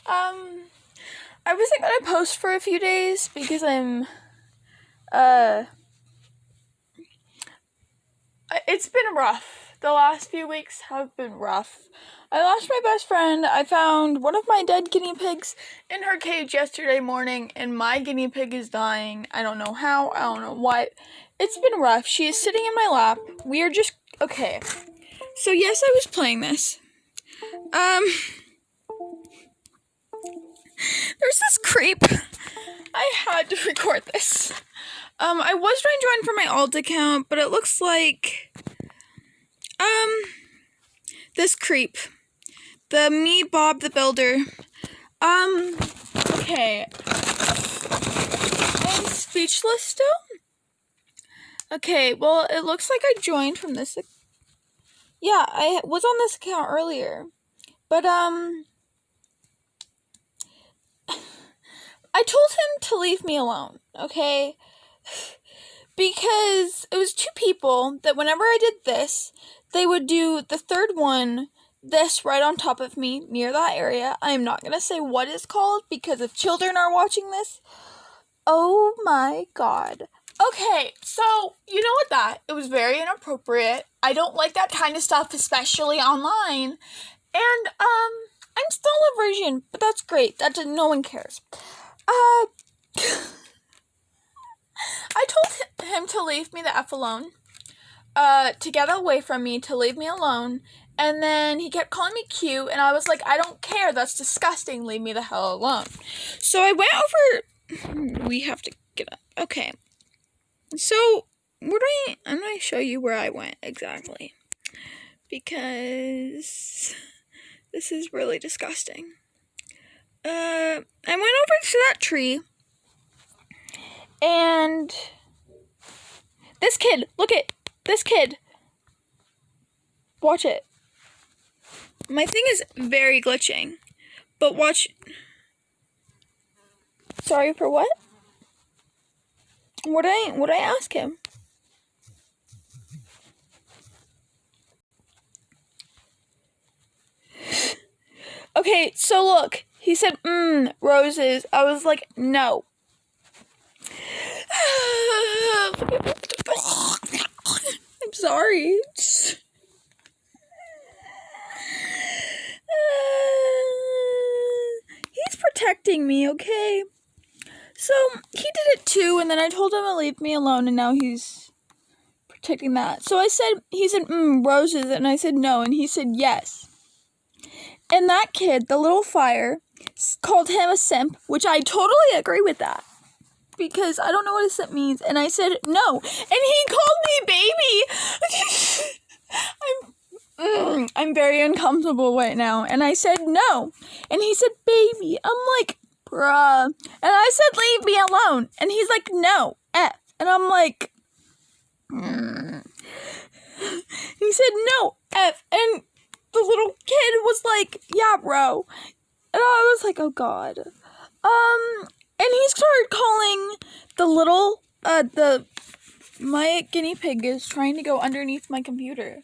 I wasn't gonna post for a few days because it's been rough. The last few weeks have been rough. I lost my best friend. I found one of my dead guinea pigs in her cage yesterday morning, and my guinea pig is dying. I don't know how, I don't know what. It's been rough. She is sitting in my lap. We are just, okay. So yes, I was playing this. There's this creep. I had to record this. I was trying to join for my alt account, but it looks like, this creep. The me, Bob the Builder. Okay. I'm speechless still? Okay, well, it looks like I joined from this. Yeah, I was on this account earlier. But, I told him to leave me alone, okay? Because it was two people that whenever I did this, they would do the third one, this right on top of me, near that area. I am not going to say what it's called, because if children are watching this, oh my god. Okay, so, you know what it was very inappropriate. I don't like that kind of stuff, especially online. And, I'm still a virgin, but that's great. No one cares. I told him to leave me the F alone, to get away from me, to leave me alone, and then he kept calling me cute, and I was like, I don't care, that's disgusting, leave me the hell alone. So I went over, we have to get up, okay, so, I'm going to show you where I went exactly, because this is really disgusting. I went over to that tree, and this kid, look at this kid. Watch it. My thing is very glitching, but watch. Sorry for what? What'd I ask him? Okay, so look. He said, roses. I was like, no. I'm sorry. He's protecting me, okay? So, he did it too, and then I told him to leave me alone, and now he's protecting that. So he said, roses, and I said no, and he said yes. And that kid, the little fire, called him a simp, which I totally agree with that. Because I don't know what a simp means, and I said no. And he called me baby! I'm very uncomfortable right now. And I said no. And he said baby. I'm like, bruh. And I said leave me alone. And he's like, no, F. And I'm like, He said no, F. And the little kid was like, yeah, bro. And I was like, oh god. And he started calling the little, my guinea pig is trying to go underneath my computer.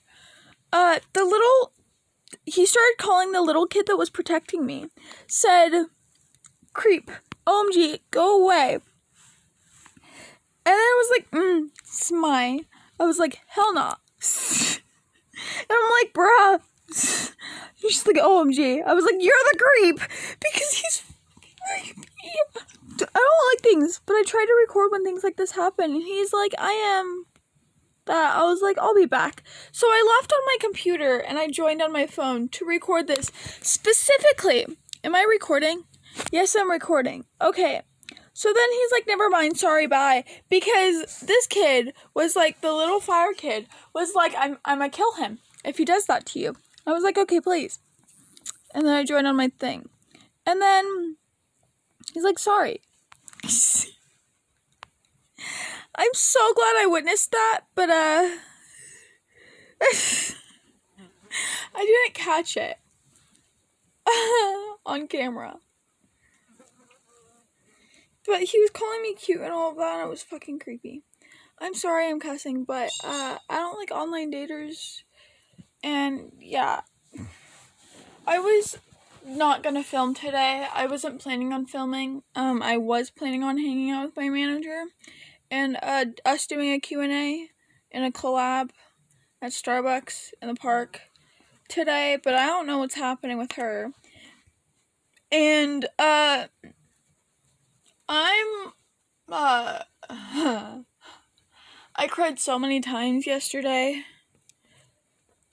He started calling the little kid that was protecting me. Said, creep, OMG, go away. And then I was like, smile. I was like, hell nah. And I'm like, bruh. He's just like, OMG. I was like, you're the creep. Because he's creepy. I don't like things, but I try to record when things like this happen. And he's like, I am that. I was like, I'll be back. So I left on my computer and I joined on my phone to record this specifically. Am I recording? Yes, I'm recording. Okay. So then he's like, never mind, sorry, bye. Because this kid was like, the little fire kid was like, I'm gonna kill him if he does that to you. I was like, okay, please. And then I joined on my thing. And then he's like, sorry. I'm so glad I witnessed that, but I didn't catch it on camera. But he was calling me cute and all of that, and it was fucking creepy. I'm sorry I'm cussing, but I don't like online daters. And yeah, I was not gonna film today. I wasn't planning on filming. I was planning on hanging out with my manager and us doing a Q&A and a collab at Starbucks in the park today, but I don't know what's happening with her. And I'm I cried so many times yesterday,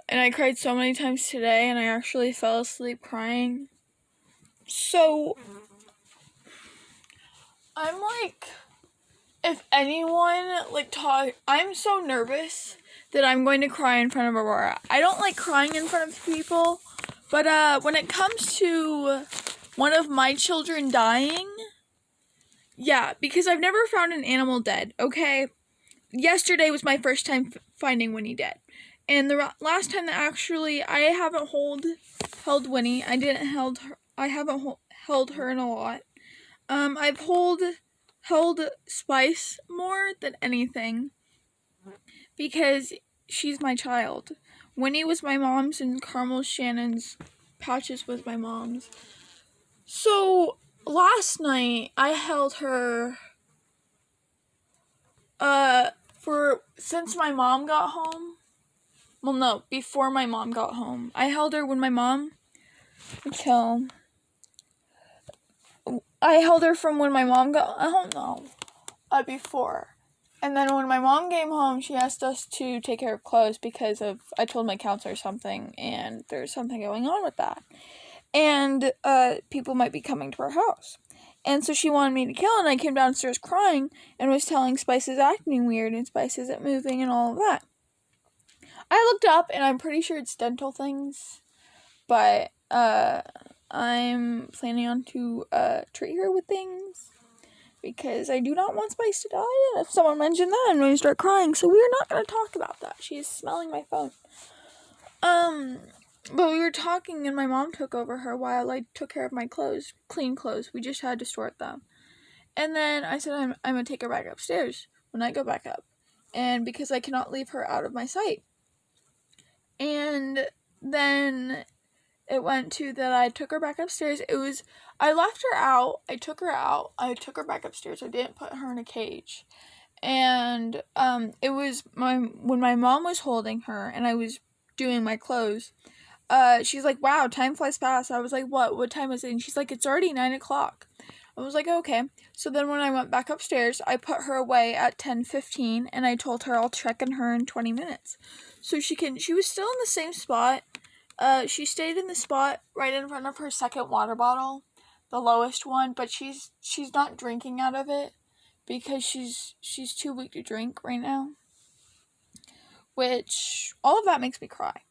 and I cried so many times today, and I actually fell asleep crying. So I'm like, if anyone I'm so nervous that I'm going to cry in front of Aurora. I don't like crying in front of people, but when it comes to one of my children dying, yeah, because I've never found an animal dead, okay? Yesterday was my first time finding Winnie dead. And the last time that actually I haven't held Winnie. I haven't held her in a lot. I've held Spice more than anything because she's my child. Winnie was my mom's and Carmel Shannon's Patches was my mom's. So last night I held her since my mom got home. Well, no, before my mom got home. I held her when my mom I held her from when my mom got, I don't know, before. And then when my mom came home, she asked us to take care of clothes because I told my counselor something, and there's something going on with that. And people might be coming to our house. And so she wanted me to kill, and I came downstairs crying and was telling Spice is acting weird and Spice isn't moving and all of that. I looked up, and I'm pretty sure it's dental things, but I'm planning on to treat her with things because I do not want Spice to die, and if someone mentioned that, I'm going to start crying, so we're not going to talk about that. She is smelling my phone. But we were talking, and my mom took over her while I took care of my clothes, clean clothes. We just had to sort them. And then I said I'm going to take her back upstairs when I go back up, and because I cannot leave her out of my sight. And then it went to that I took her back upstairs. I left her out. I took her out. I took her back upstairs. I didn't put her in a cage. And it was when my mom was holding her and I was doing my clothes. She's like, wow, time flies fast. I was like, what time is it? And she's like, it's already 9:00. I was like, okay. So then when I went back upstairs, I put her away at 10:15 and I told her I'll check on her in 20 minutes. So she was still in the same spot. She stayed in the spot right in front of her second water bottle, the lowest one, but she's not drinking out of it because she's too weak to drink right now. Which all of that makes me cry.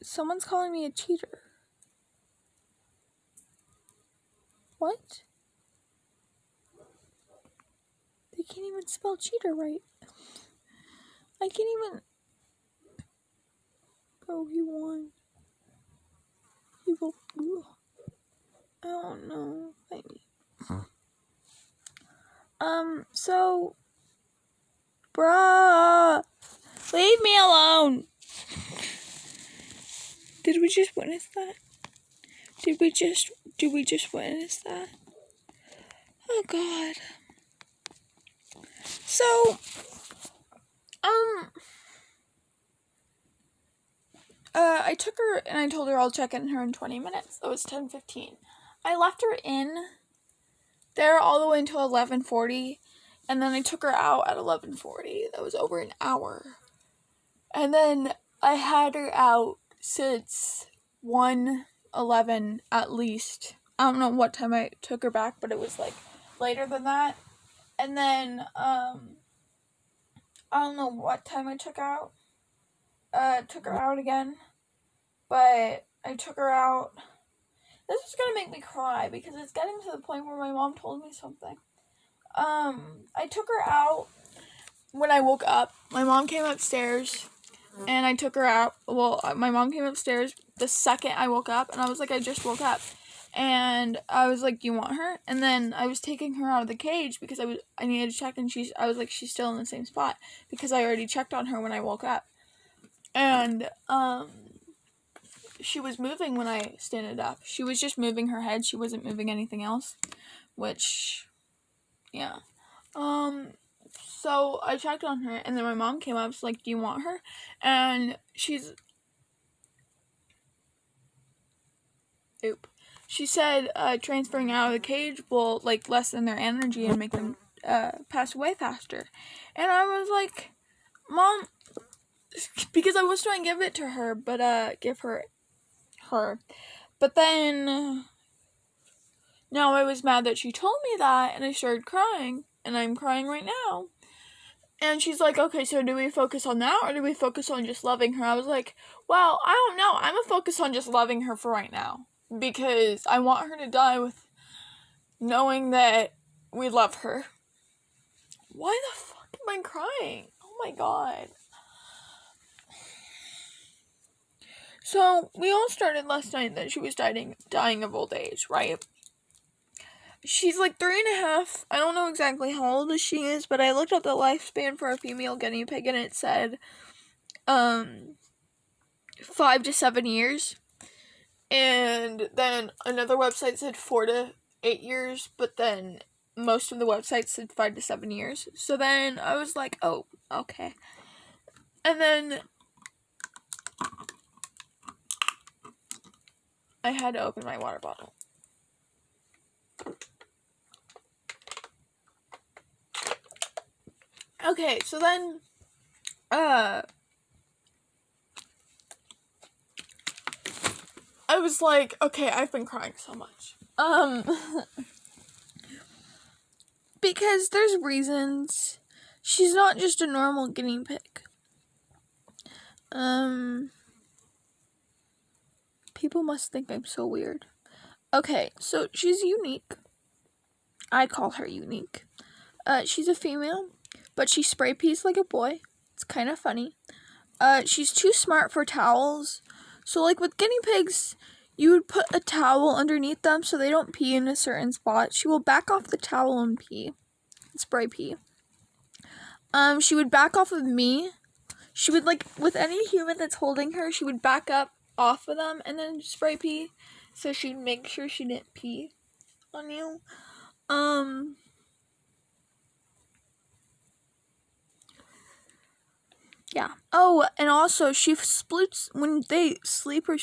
Someone's calling me a cheater. What? They can't even spell cheater right. I can't even. Oh, he won. He will. I don't know. So, bruh, leave me alone. Did we just witness that? Did we just witness that? Oh God. So, I took her and I told her I'll check in her in 20 minutes. It was 10:15. I left her in there all the way until 11:40, and then I took her out at 11:40. That was over an hour. And then I had her out since 1:11 at least. I don't know what time I took her back, but it was like later than that. And then I don't know what time I took her out again. But I took her out. This is gonna make me cry because it's getting to the point where my mom told me something. I took her out when I woke up. My mom came upstairs and I took her out. Well, my mom came upstairs the second I woke up, and I was like, I just woke up. And I was like, do you want her? And then I was taking her out of the cage because I needed to check, and I was like, she's still in the same spot because I already checked on her when I woke up. And, she was moving when I stood up. She was just moving her head. She wasn't moving anything else. Which, yeah. So I checked on her, and then my mom came up, was like, do you want her? And she said, transferring out of the cage will, like, lessen their energy and make them, pass away faster. And I was like, Mom, because I was trying to give it to her, but, give her. But then, now I was mad that she told me that, and I started crying, and I'm crying right now. And she's like, okay, so do we focus on that, or do we focus on just loving her? I was like, well, I don't know. I'm gonna focus on just loving her for right now. Because I want her to die with knowing that we love her. Why the fuck am I crying? Oh my god. So, we all started last night that she was dying of old age, right? She's like 3.5. I don't know exactly how old she is, but I looked up the lifespan for a female guinea pig and it said 5 to 7 years. And then another website said 4 to 8 years, but then most of the websites said 5 to 7 years. So then I was like, oh, okay. And then I had to open my water bottle. Okay, so then, I was like, okay, I've been crying so much. Because there's reasons. She's not just a normal guinea pig. People must think I'm so weird. Okay, so she's unique. I call her unique. She's a female, but she spray pees like a boy. It's kind of funny. She's too smart for towels. So, like with guinea pigs, you would put a towel underneath them so they don't pee in a certain spot. She will back off the towel and pee. Spray pee. She would back off of me. She would, like, with any human that's holding her, she would back up off of them and then spray pee. So she'd make sure she didn't pee on you. Yeah. Oh, and also she sploots when they sleep or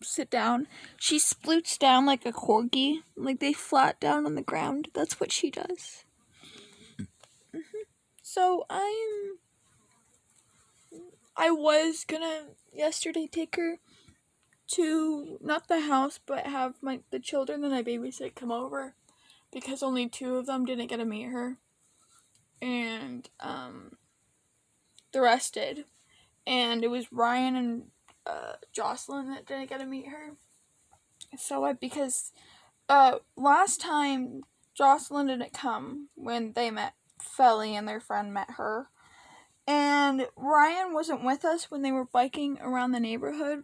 sit down. She sploots down like a corgi, like they flat down on the ground. That's what she does. So I was gonna yesterday take her to not the house, but have the children that I babysit come over because only 2 of them didn't get to meet her, and the rest did. And it was Ryan and Jocelyn that didn't get to meet her. So because last time Jocelyn didn't come when they met Felly and their friend met her. And Ryan wasn't with us when they were biking around the neighborhood.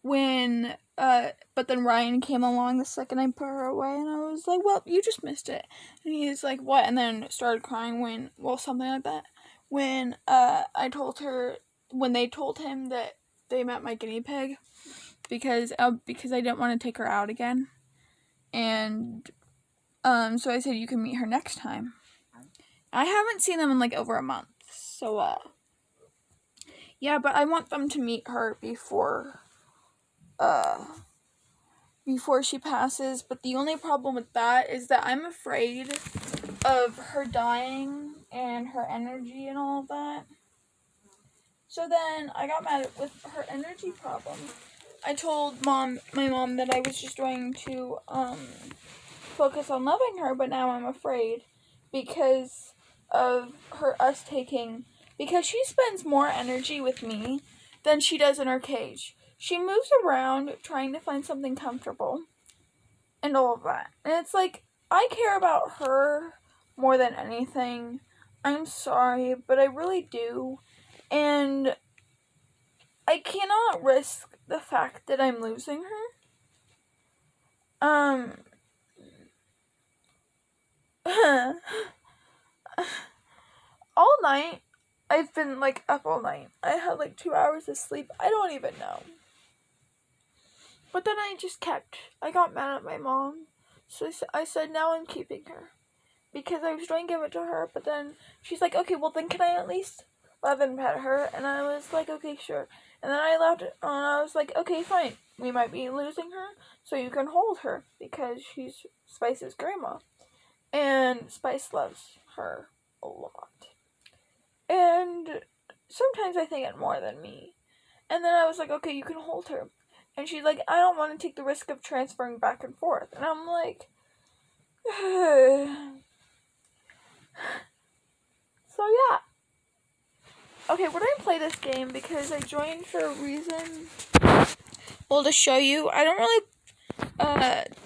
But then Ryan came along the second I put her away, and I was like, well, you just missed it. And he's like, what? And then started crying something like that. When I told her, when they told him that they met my guinea pig, because I didn't want to take her out again. And, so I said, you can meet her next time. I haven't seen them in, like, over a month. So, yeah, but I want them to meet her before she passes. But the only problem with that is that I'm afraid of her dying and her energy and all of that. So then I got mad with her energy problem. I told my mom that I was just going to focus on loving her, but now I'm afraid because of because she spends more energy with me than she does in her cage. She moves around trying to find something comfortable and all of that. And it's like, I care about her more than anything. I'm sorry, but I really do. And I cannot risk the fact that I'm losing her. All night, I've been like up all night. I had like 2 hours of sleep. I don't even know. But then I got mad at my mom. So I said, now I'm keeping her. Because I was trying to give it to her, but then she's like, okay, well then can I at least love and pet her? And I was like, okay, sure. And then I left it, and I was like, okay, fine. We might be losing her, so you can hold her, because she's Spice's grandma. And Spice loves her a lot. And sometimes I think it more than me. And then I was like, okay, you can hold her. And she's like, I don't want to take the risk of transferring back and forth. And I'm like, so yeah. Okay, we're gonna play this game because I joined for a reason. Well, to show you, I don't really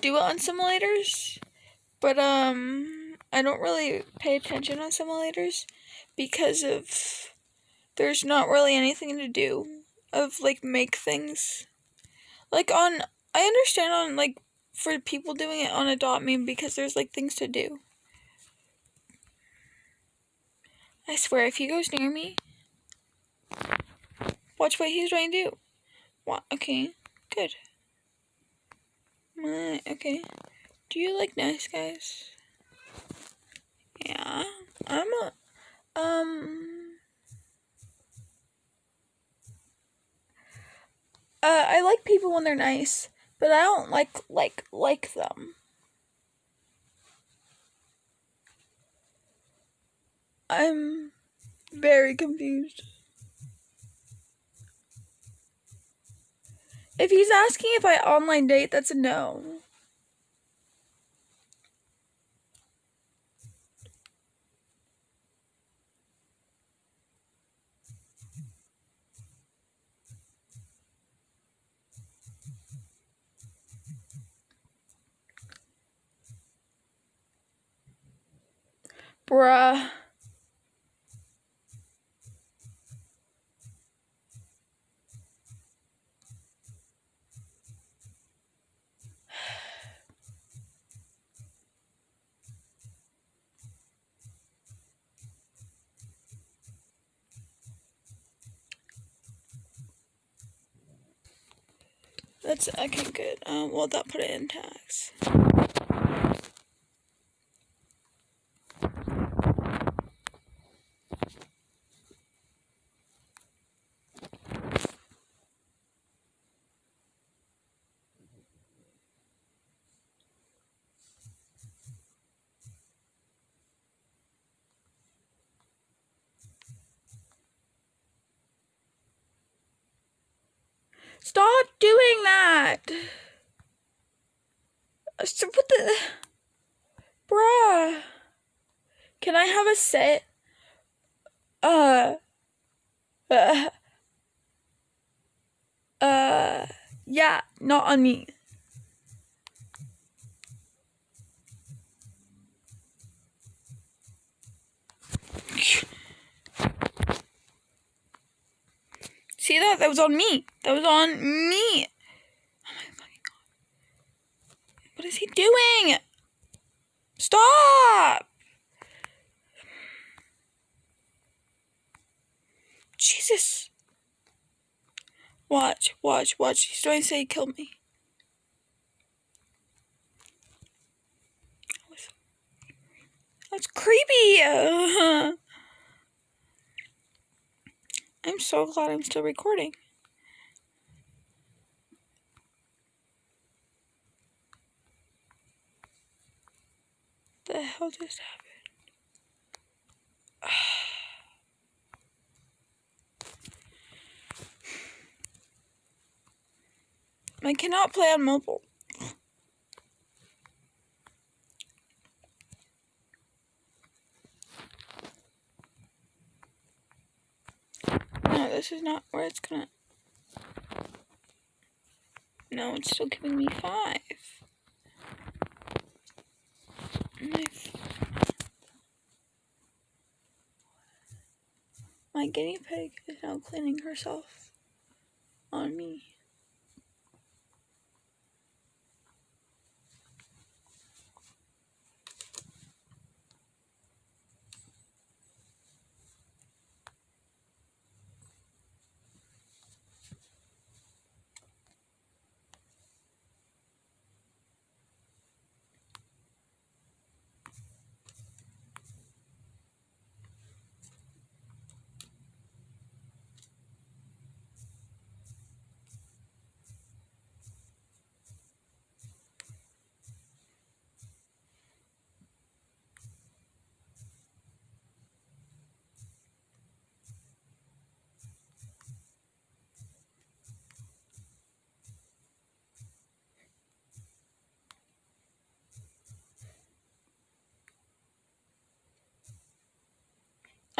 do it on simulators, but I don't really pay attention on simulators because of there's not really anything to do of like make things like on. I understand on like for people doing it on Adopt Me because there's like things to do. I swear, if he goes near me, watch what he's trying to do. What? Okay, good. Okay. Do you like nice guys? Yeah, I'm a, I like people when they're nice, but I don't like them. I'm very confused. If he's asking if I online date, that's a no. Bruh. That's okay, good. Well, that put it in tags. Stop doing that! So what the... Bruh. Can I have a sit? Yeah, not on me. See that? That was on me. That was on me. Oh my fucking god. What is he doing? Stop! Jesus. Watch. He's trying to say kill me. That's creepy. I'm so glad I'm still recording. The hell just happened? I cannot play on mobile. No, this is not where it's gonna... No, it's still giving me 5. My guinea pig is now cleaning herself on me.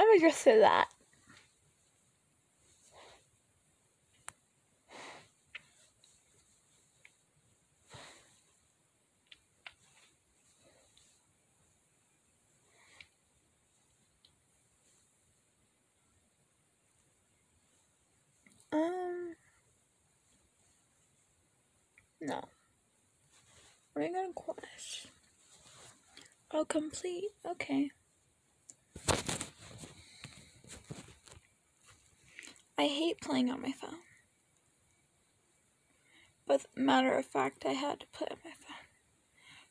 I would just say that. No. We're gonna quest. Oh, complete. Okay. I hate playing on my phone. But matter of fact, I had to play on my phone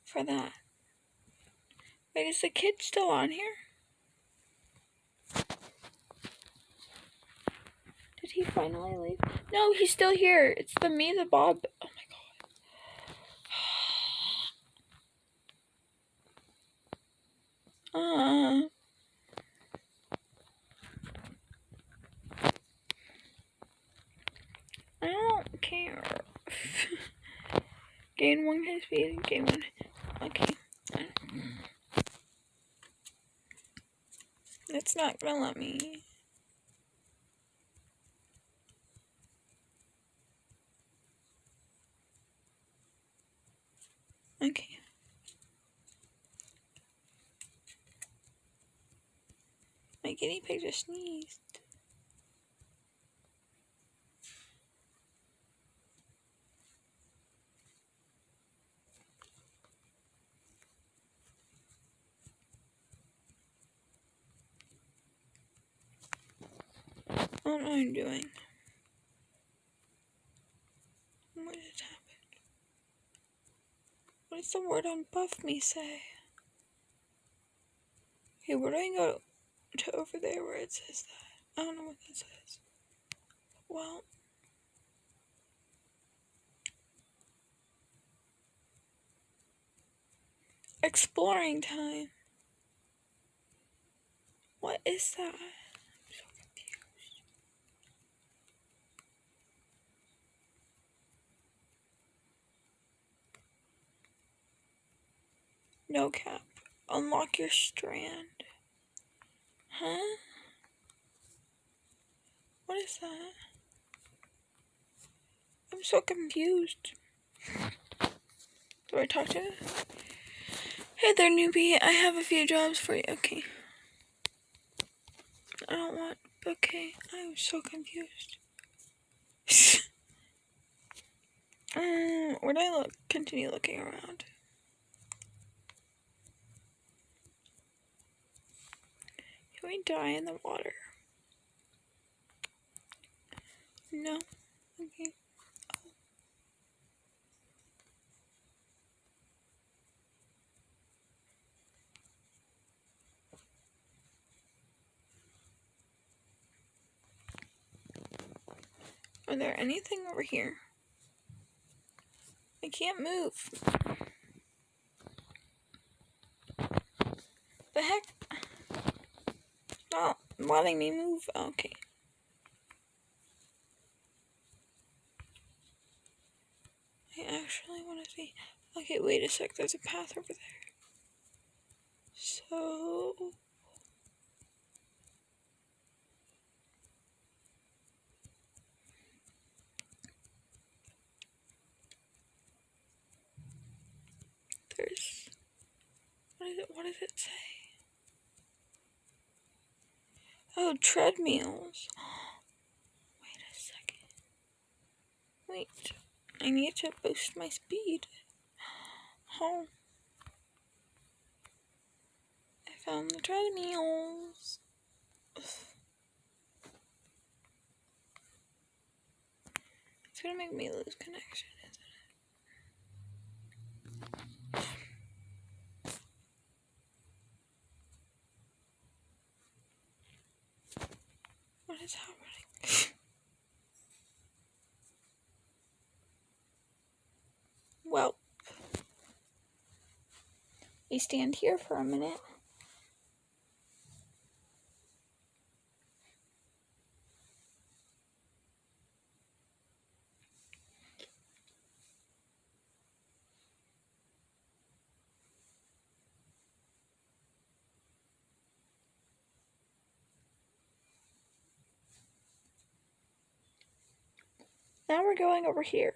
for that. Wait, is the kid still on here? Did he finally leave? No, he's still here. It's the Bob. Oh my god. I don't care. Gain 1 hit speed, gain 1. Okay. It's not gonna let me. Okay. My guinea pig just sneezed. I don't know what I'm doing. What just happened? What does the word on buff me say? Okay, where do I go to over there where it says that? I don't know what that says. Well, exploring time. What is that? I'm so confused. No cap. Unlock your strand. Huh? What is that? I'm so confused. Do I talk to it? Hey there, newbie. I have a few jobs for you. Okay. I don't want. Okay. I'm so confused. Where do I look? Continue looking around. Can we die in the water? No. Okay. Are there anything over here? I can't move. The heck? Not letting me move. Okay. I actually want to see. Okay, wait a sec. There's a path over there. So. There's. What does it say? Oh, treadmills. Wait a second. Wait. I need to boost my speed. Oh. I found the treadmills. It's gonna make me lose connection, isn't it? What is happening? Well, we stand here for a minute. Now we're going over here.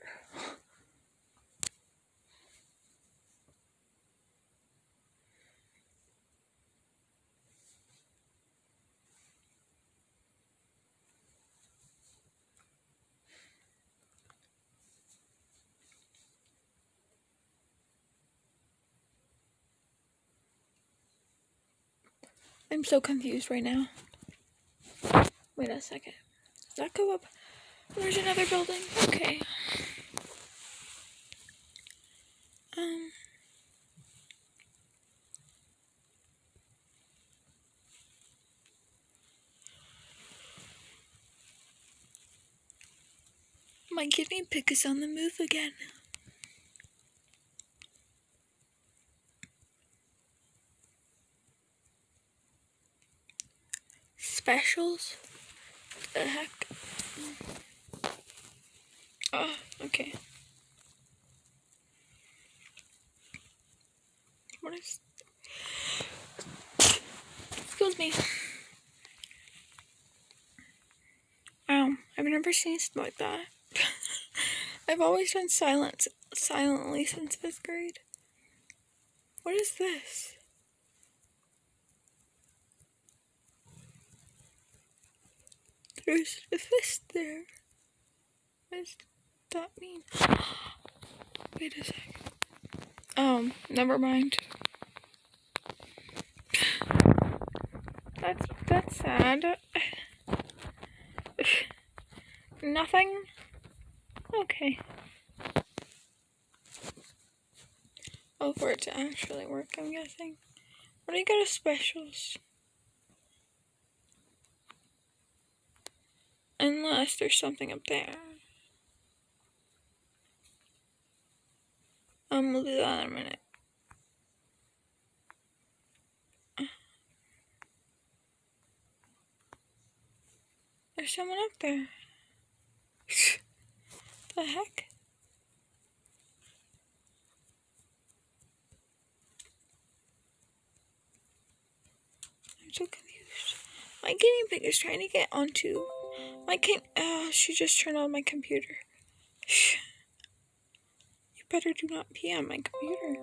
I'm so confused right now. Wait a second. Does that go up? There's another building. Okay. My guinea pig is on the move again. Specials? What the heck? Oh, okay. What is... Excuse me. I've never seen something like that. I've always done silently since 5th grade. What is this? There's a fist there. What does that mean? Wait a sec. Never mind. That's sad. Nothing? Okay. Oh, for it to actually work, I'm guessing. What do you go to specials? Unless there's something up there. We'll do that in a minute. There's someone up there. The heck? I'm so confused. My guinea pig is trying to get onto my she just turned on my computer. You better do not pee on my computer.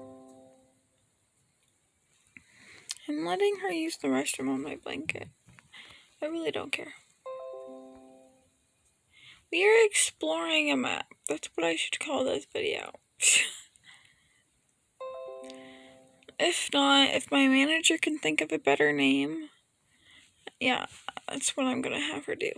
I'm letting her use the restroom on my blanket. I really don't care. We are exploring a map. That's what I should call this video. If not, if my manager can think of a better name, yeah, that's what I'm gonna have her do.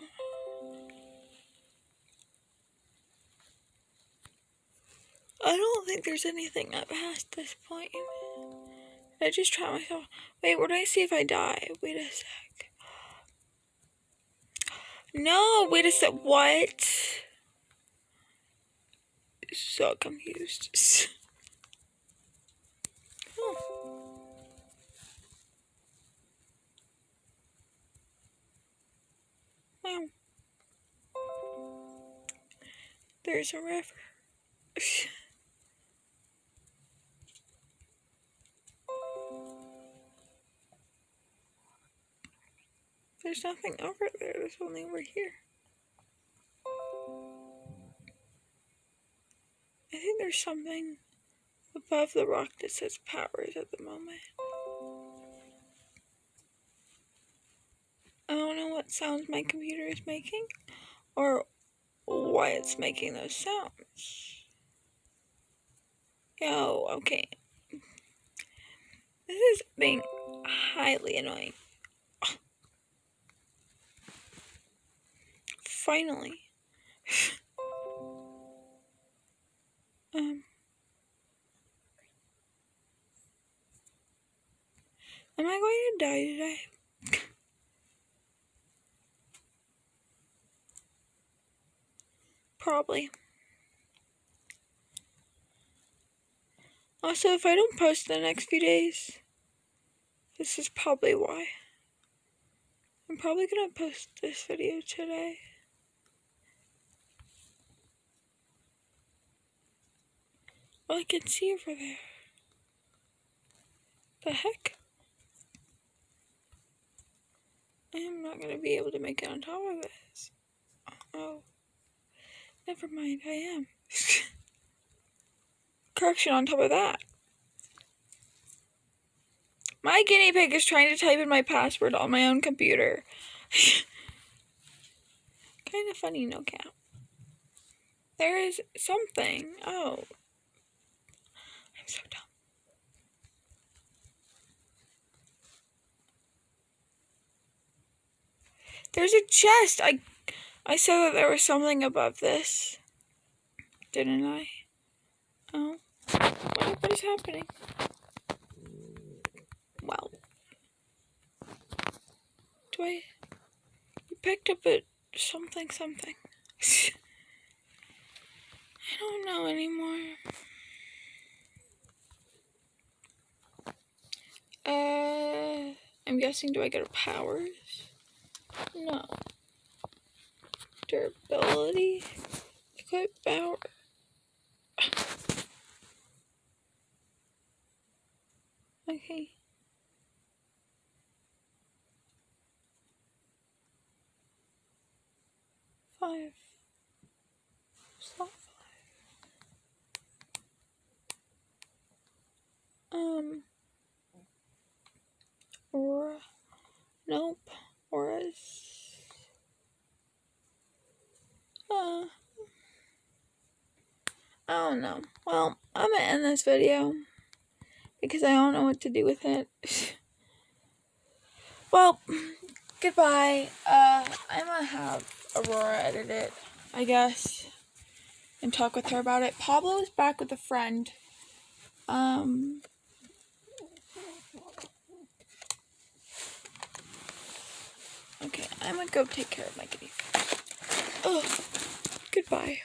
I don't think there's anything up past this point. I just try myself. Wait, what do I see if I die? Wait a sec. No, wait a sec. What? So confused. Oh. Wow. There's a river. There's nothing over there. There's only over here. I think there's something above the rock that says powers at the moment. I don't know what sounds my computer is making or why it's making those sounds. Yo, okay. This is being highly annoying. Finally. Am I going to die today? Probably. Also, if I don't post the next few days, this is probably why. I'm probably gonna post this video today. Well, I can see over there. The heck? I am not gonna be able to make it on top of this. Oh. Never mind, I am. Correction on top of that. My guinea pig is trying to type in my password on my own computer. Kind of funny, no cap. There is something. Oh. I'm so dumb. There's a chest. I said that there was something above this. Didn't I? Oh. What is happening? Well. You picked up a something. I don't know anymore. I'm guessing, do I go to powers? No. Durability. Equip power. Okay. Five. Slot 5. Aura. Nope. Auras. I don't know. Well, I'm gonna end this video because I don't know what to do with it. Well, goodbye. I'm gonna have Aurora edit it, I guess, and talk with her about it. Pablo is back with a friend. Okay, I'm gonna go take care of my kitty. Oh, goodbye.